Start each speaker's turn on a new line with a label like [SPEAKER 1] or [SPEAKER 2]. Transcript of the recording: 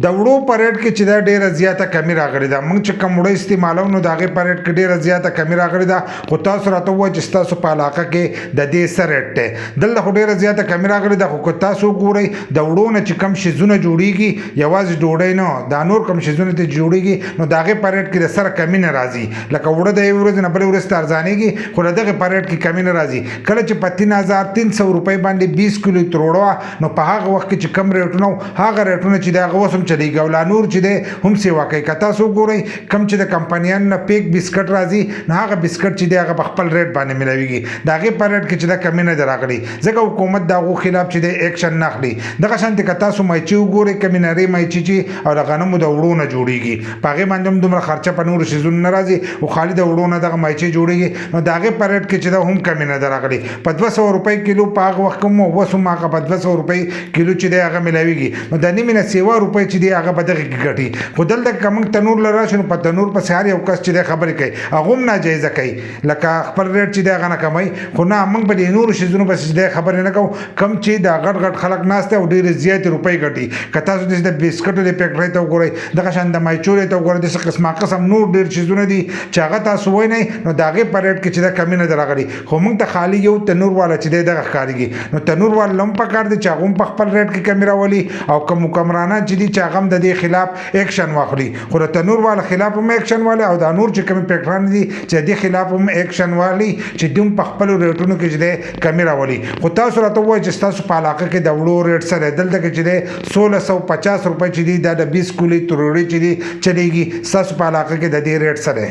[SPEAKER 1] د وړو په ریټ کې چې دا ډیره زیاته کمی راغلې ده. موږ چې کوم وړه استعمالو نو د هغې په ریټ کې ډیره زیاته کمی راغلې ده، خو تاسو راته ووایئ چې ستاسو په علاقه کې د دې څه ریټ دی. دلته خو ډیره زیاته کمی راغلې ده، خو که تاسو وګورئ د وړو نه چې کوم شیزونه جوړیږي، یوازې ډوډۍ نه، دا نور کوم شیزونه ته جوړیږي، نو د هغې په ریټ کې د سره کمی نه راځي. لکه وړه د یوې ورځې نه بلې ورځې ته ارزانېږي، خو د دغې په ریټ کې کمی نه راځي. کله چې په 3300 روپۍ باندې 20 کیلو تروړه، نو په هغه وخت کې چې کم ریټونه هغه ریټونه چې د هغه اوس هم چلیږي، او لا نور چې دی هم سیوا کوي. که تاسو وګورئ کم چې د کمپنیانو نه پیک بسکټ راځي، نو هغه بسکټ چې دی هغه په خپل ریټ باندې ملاویږي، د هغې په ریټ کې چې دا کمی نه ده راغلې، ځکه حکومت د هغو خلاف چې دی ایکشن نه اخلي. دغه شانتې که تاسو مایچې وګورئ، کمې نرۍ مایچې چې او د غنمو د وړو نه جوړیږي، په هغې باندې هم دومره خرچه په نورو شیزونو نه راځي، او خالي د وړو نه دغه مایچې جوړیږي، نو د هغې په ریټ کې چې دا هم کمې نه ده راغلې. په 200 روپۍ کیلو په هغه وخت کې هم اوس هم هغه په 200 روپۍ کیلو چې دی هغه ملاویږي، نو د نیمې نه سیوا روپۍ چې دی هغه په دغې کې ګټي. خو دلته که موږ تنور له راشو، نو په تنور پسې هر یو کس چې دی خبرې کوي، هغه هم ناجایزه کوي، لکه خپل ریټ چې دی هغه نه کموي. خو نه، موږ به د نورو شیزونو پسې چې دی خبرې نه کوو، کم چې دا غټ غټ خلک ناست دی او ډېرې زیاتې روپۍ ګټي. که تاسو داسې د بسکټو د فیکټرۍ ته وګورئ، دغه شان د مایچورې ته وګورئ، داسې قسما قسم نور ډېر شیزونه دي چې هغه تاسو وینئ، نو د هغې په ریټ کې چې دا کمي نه ده راغلې. خو موږ ته خالي یو تنور والا چې دی دغه ښکارېږي، نو تنور والا هم پکار دی چې هغه هم په خپل ریټ کې کمي راولي، او کوم حکمرانان چې دي چې هغه هم د دې خلاف ایکشن واخلي. خو د تنور والا خلاف هم ایکشن والی، او دا نور چې کوم فیکټران دي چې د دې خلاف هم ایکشن والی، چې دوی هم په خپلو ریټونو کې چې دی کمي راولي. خو تاسو راته ووایئ چې ستاسو په علاقه کې د وړو ریټ څه دی. دلته کې چې دی 1650 روپۍ چې دي دا د 20 کیلو تروړې چې دي چلیږي، ستاسو په علاقه کې د دې ریټ څه دی؟